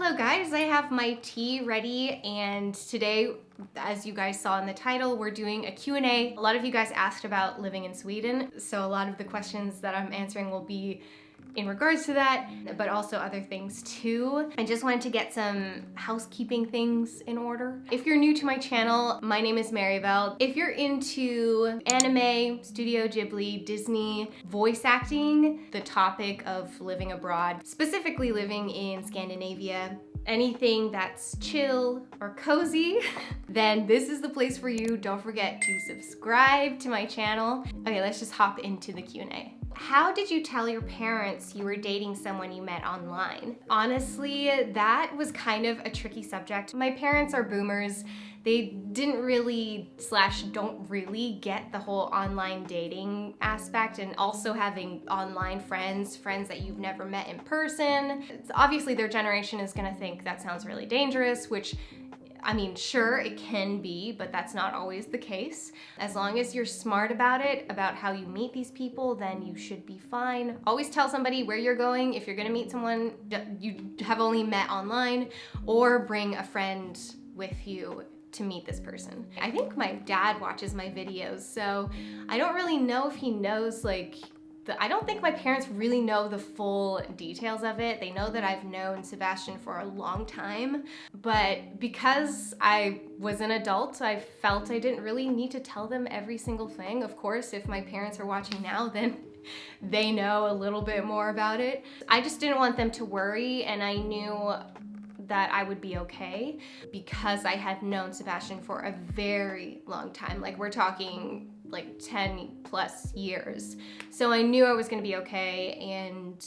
Hello guys, I have my tea ready, and today, as you guys saw in the title, we're doing a Q&A. A lot of you guys asked about living in Sweden, so a lot of the questions that I'm answering will be in regards to that, but also other things too. I just wanted to get some housekeeping things in order. If you're new to my channel, my name is Marybelle. If you're into anime, Studio Ghibli, Disney, voice acting, the topic of living abroad, specifically living in Scandinavia, anything that's chill or cozy, then this is the place for you. Don't forget to subscribe to my channel. Okay, let's just hop into the Q&A. How did you tell your parents you were dating someone you met online? Honestly, that was kind of a tricky subject. My parents are boomers. They didn't really / don't really get the whole online dating aspect, and also having online friends that you've never met in person. Obviously their generation is gonna think that sounds really dangerous, which I mean, sure, it can be, but that's not always the case. As long as you're smart about it, about how you meet these people, then you should be fine. Always tell somebody where you're going if you're gonna meet someone you have only met online, or bring a friend with you to meet this person. I think my dad watches my videos, so I don't really know if he knows I don't think my parents really know the full details of it. They know that I've known Sebastian for a long time, but because I was an adult, I felt I didn't really need to tell them every single thing. Of course, if my parents are watching now, then they know a little bit more about it. I just didn't want them to worry, and I knew that I would be okay because I had known Sebastian for a very long time. Like, we're talking like 10 plus years. So I knew I was gonna be okay, and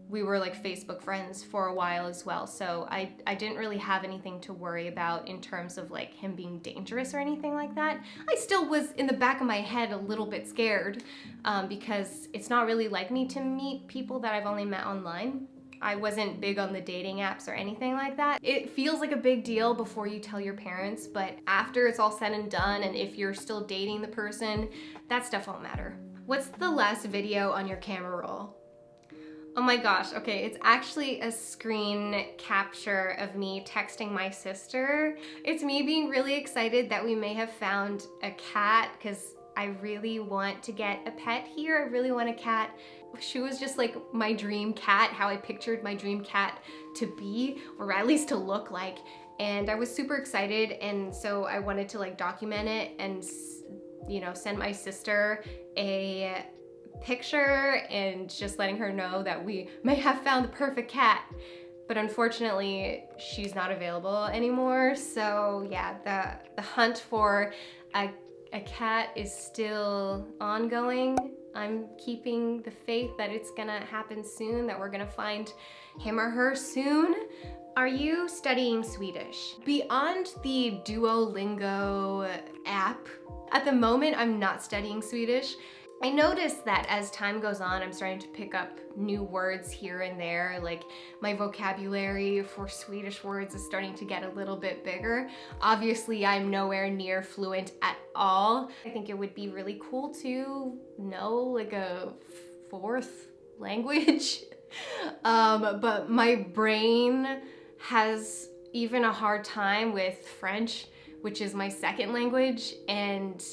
we were like Facebook friends for a while as well. So I didn't really have anything to worry about in terms of like him being dangerous or anything like that. I still was in the back of my head a little bit scared because it's not really like me to meet people that I've only met online. I wasn't big on the dating apps or anything like that. It feels like a big deal before you tell your parents, but after it's all said and done, and if you're still dating the person, that stuff won't matter. What's the last video on your camera roll? Oh my gosh, okay, it's actually a screen capture of me texting my sister. It's me being really excited that we may have found a cat, because I really want to get a pet here. I really want a cat. She was just like my dream cat, how I pictured my dream cat to be, or at least to look like. And I was super excited, and so I wanted to like document it and, you know, send my sister a picture and just letting her know that we may have found the perfect cat. But unfortunately, she's not available anymore. So yeah, the hunt for a cat is still ongoing. I'm keeping the faith that it's gonna happen soon, that we're gonna find him or her soon. Are you studying Swedish? Beyond the Duolingo app, at the moment I'm not studying Swedish. I noticed that as time goes on, I'm starting to pick up new words here and there. Like, my vocabulary for Swedish words is starting to get a little bit bigger. Obviously, I'm nowhere near fluent at all. I think it would be really cool to know like a fourth language. But my brain has even a hard time with French, which is my second language, and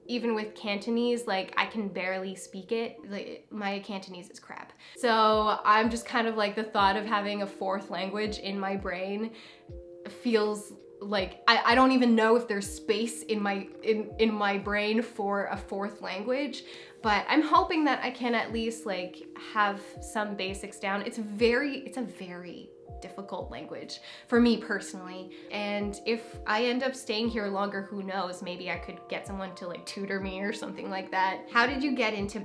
even with Cantonese, like, I can barely speak it. Like, my Cantonese is crap. So I'm just kind of like, the thought of having a fourth language in my brain feels like I don't even know if there's space in my brain for a fourth language. But I'm hoping that I can at least like have some basics down. It's a very difficult language for me personally, and if I end up staying here longer, who knows, maybe I could get someone to like tutor me or something like that. How did you get into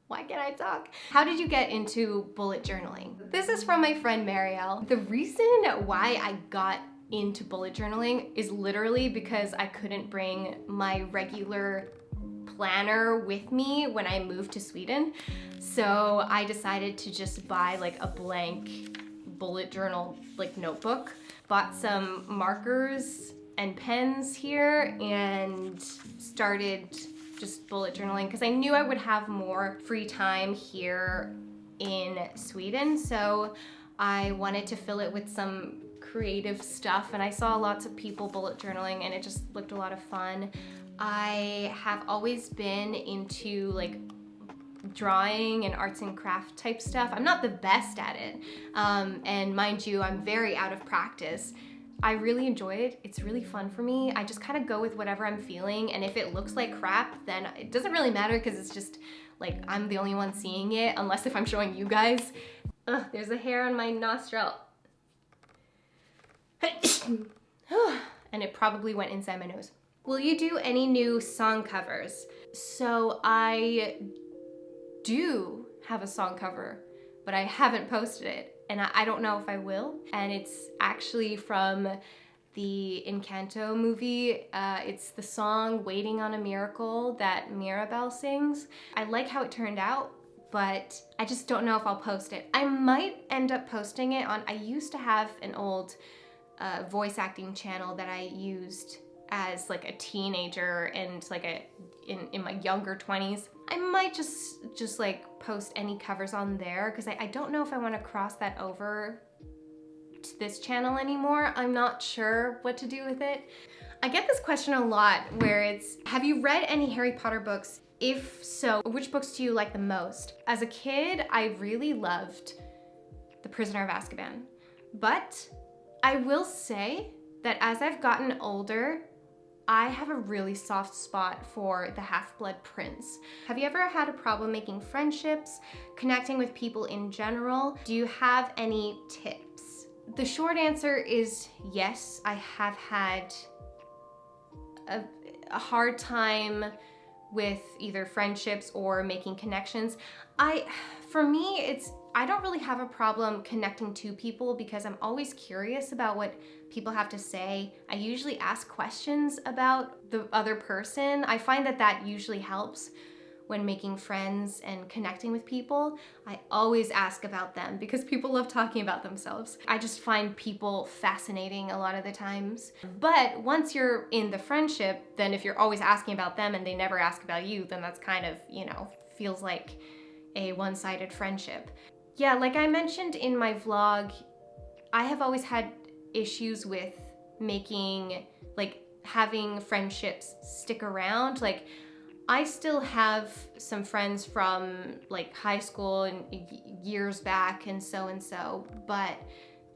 why can't I talk? How did you get into bullet journaling? This is from my friend Marybelle. The reason why I got into bullet journaling is literally because I couldn't bring my regular planner with me when I moved to Sweden. So I decided to just buy like a blank bullet journal like notebook. Bought some markers and pens here and started just bullet journaling because I knew I would have more free time here in Sweden. So I wanted to fill it with some creative stuff, and I saw lots of people bullet journaling and it just looked a lot of fun. I have always been into like drawing and arts and craft type stuff. I'm not the best at it, and mind you, I'm very out of practice. I really enjoy it. It's really fun for me. I just kind of go with whatever I'm feeling, and if it looks like crap, then it doesn't really matter because it's just like I'm the only one seeing it, unless if I'm showing you guys. Ugh, there's a hair on my nostril. And it probably went inside my nose. Will you do any new song covers? So I do have a song cover, but I haven't posted it, and I don't know if I will. And it's actually from the Encanto movie. It's the song Waiting on a Miracle that Marybelle sings. I like how it turned out, but I just don't know if I'll post it. I might end up posting it on, I used to have an old voice acting channel that I used as like a teenager and like in my younger 20s. I might just like post any covers on there because I don't know if I want to cross that over to this channel anymore. I'm not sure what to do with it. I get this question a lot where it's, have you read any Harry Potter books? If so, which books do you like the most? As a kid, I really loved The Prisoner of Azkaban, but I will say that as I've gotten older, I have a really soft spot for the Half-Blood Prince. Have you ever had a problem making friendships, connecting with people in general? Do you have any tips? The short answer is yes. I have had a hard time with either friendships or making connections. For me, I don't really have a problem connecting to people because I'm always curious about what people have to say. I usually ask questions about the other person. I find that usually helps when making friends and connecting with people. I always ask about them because people love talking about themselves. I just find people fascinating a lot of the times. But once you're in the friendship, then if you're always asking about them and they never ask about you, then that's kind of, feels like a one-sided friendship. Yeah, like I mentioned in my vlog, I have always had issues with having friendships stick around. Like, I still have some friends from like high school and years back and so, but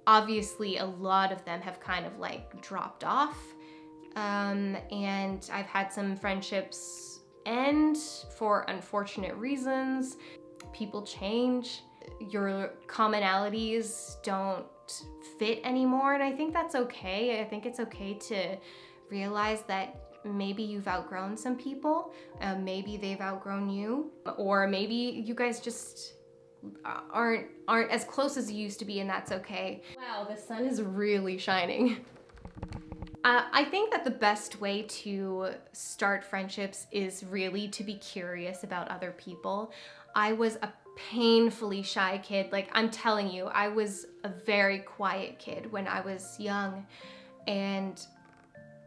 obviously a lot of them have kind of like dropped off. And I've had some friendships end for unfortunate reasons. People change. Your commonalities don't fit anymore, and I think that's okay. I think it's okay to realize that maybe you've outgrown some people, maybe they've outgrown you, or maybe you guys just aren't as close as you used to be, and that's okay. Wow, the sun is really shining. I think that the best way to start friendships is really to be curious about other people. I was a painfully shy kid. Like, I'm telling you, I was a very quiet kid when I was young, and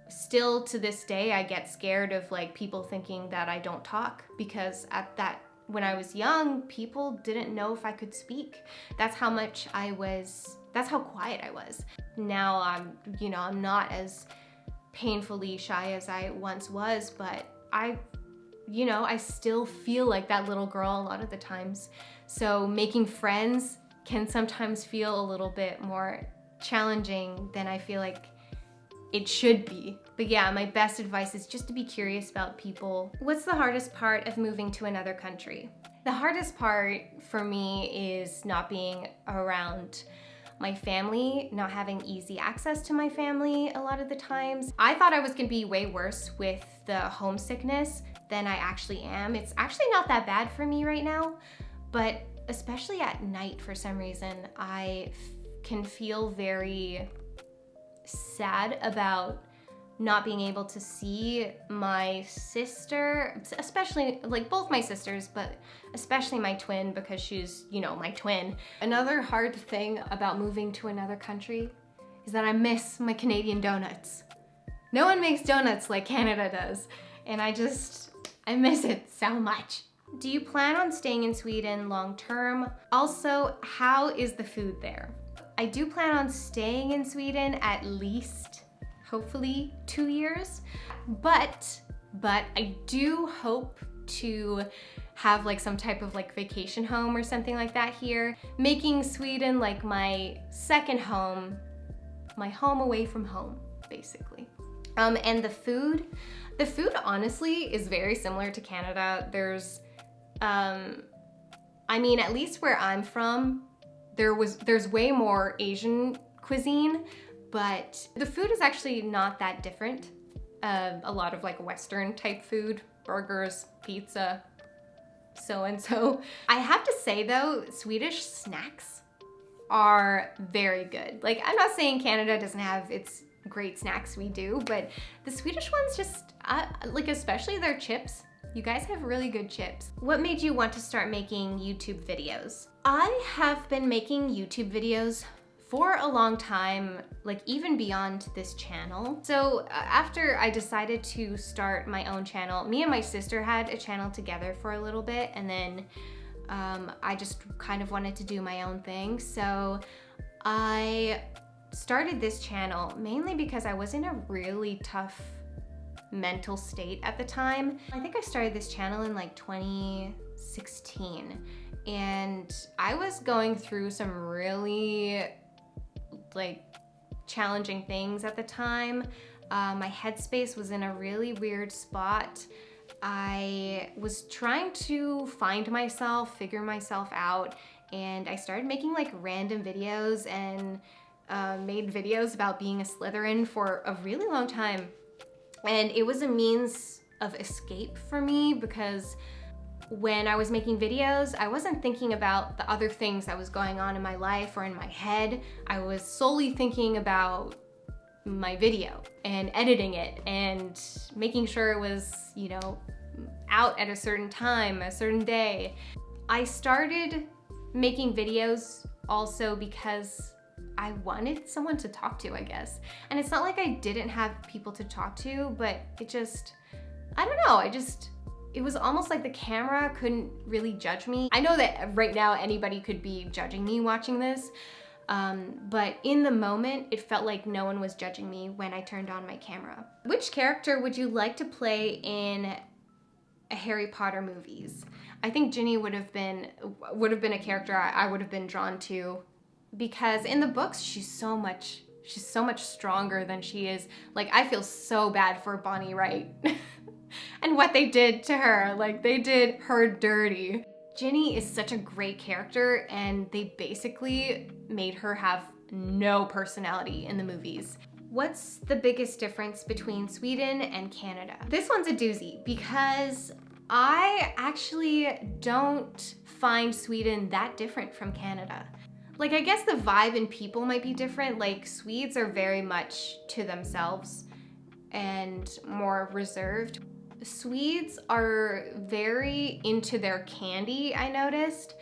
still to this day I get scared of like people thinking that I don't talk, because when I was young, people didn't know if I could speak. That's how quiet I was. Now I'm not as painfully shy as I once was, but I still feel like that little girl a lot of the times. So making friends can sometimes feel a little bit more challenging than I feel like it should be. But yeah, my best advice is just to be curious about people. What's the hardest part of moving to another country? The hardest part for me is not being around my family, not having easy access to my family a lot of the times. I thought I was gonna be way worse with the homesickness than I actually am. It's actually not that bad for me right now, but especially at night for some reason, I can feel very sad about not being able to see my sister, especially like both my sisters, but especially my twin because she's, my twin. Another hard thing about moving to another country is that I miss my Canadian donuts. No one makes donuts like Canada does, and I miss it so much. Do you plan on staying in Sweden long term? Also, how is the food there? I do plan on staying in Sweden at least, hopefully, 2 years, but I do hope to have like some type of like vacation home or something like that here, making Sweden like my second home, my home away from home, basically. And the food honestly is very similar to Canada. There's, I mean, at least where I'm from, there's way more Asian cuisine, but the food is actually not that different. A lot of like Western type food, burgers, pizza, so and so. I have to say though, Swedish snacks are very good. Like, I'm not saying Canada doesn't have its great snacks, we do, but the Swedish ones just, like especially their chips. You guys have really good chips. What made you want to start making YouTube videos? I have been making YouTube videos for a long time, like even beyond this channel. So after I decided to start my own channel, me and my sister had a channel together for a little bit, and then I just kind of wanted to do my own thing. So I started this channel mainly because I was in a really tough mental state at the time. I think I started this channel in like 2016, and I was going through some really like challenging things at the time. My headspace was in a really weird spot. I was trying to find myself, figure myself out, and I started making like random videos and made videos about being a Slytherin for a really long time. And it was a means of escape for me, because when I was making videos, I wasn't thinking about the other things that was going on in my life or in my head. I was solely thinking about my video and editing it and making sure it was, you know, out at a certain time, a certain day. I started making videos also because I wanted someone to talk to, I guess. And it's not like I didn't have people to talk to, but it just, I don't know, it was almost like the camera couldn't really judge me. I know that right now anybody could be judging me watching this, but in the moment, it felt like no one was judging me when I turned on my camera. Which character would you like to play in a Harry Potter movies? I think Ginny would have been a character I would have been drawn to, because in the books, she's so much stronger than she is. Like, I feel so bad for Bonnie Wright. And what they did to her, like they did her dirty. Ginny is such a great character, and they basically made her have no personality in the movies. What's the biggest difference between Sweden and Canada? This one's a doozy, because I actually don't find Sweden that different from Canada. Like, I guess the vibe and people might be different. Like, Swedes are very much to themselves and more reserved. Swedes are very into their candy, I noticed.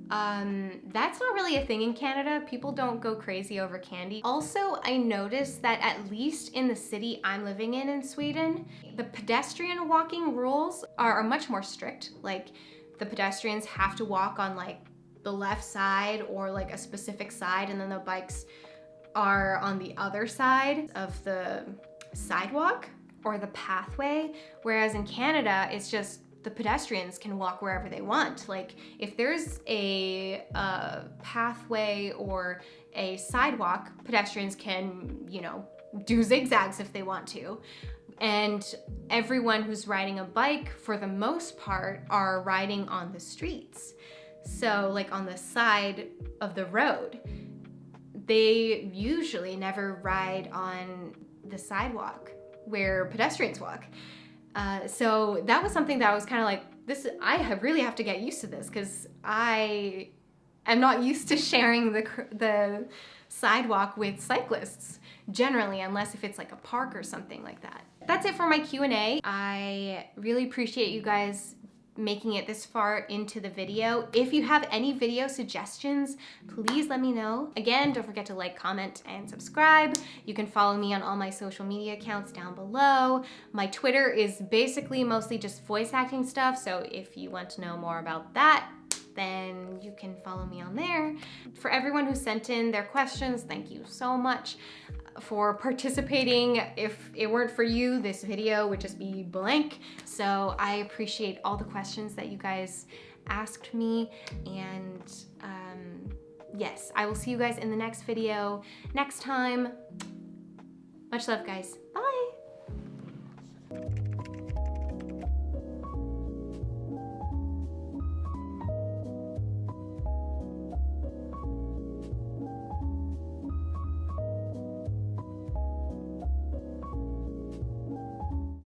That's not really a thing in Canada. People don't go crazy over candy. Also, I noticed that at least in the city I'm living in Sweden, the pedestrian walking rules are much more strict. Like, the pedestrians have to walk on like the left side or like a specific side, and then the bikes are on the other side of the sidewalk or the pathway, whereas in Canada, it's just the pedestrians can walk wherever they want. Like, if there's a pathway or a sidewalk, pedestrians can, you know, do zigzags if they want to. And everyone who's riding a bike, for the most part, are riding on the streets. So, like, on the side of the road. They usually never ride on the sidewalk where pedestrians walk. So that was something that I was kind of like, I really have to get used to this, because I am not used to sharing the sidewalk with cyclists generally, unless if it's like a park or something like that. That's it for my Q&A. I really appreciate you guys making it this far into the video. If you have any video suggestions, please let me know. Again, don't forget to like, comment, and subscribe. You can follow me on all my social media accounts down below. My Twitter is basically mostly just voice acting stuff, so if you want to know more about that, then you can follow me on there. For everyone who sent in their questions, thank you so much for participating. If it weren't for you, this video would just be blank. So I appreciate all the questions that you guys asked me, and yes, I will see you guys in the next video next time. Much love, guys. Bye.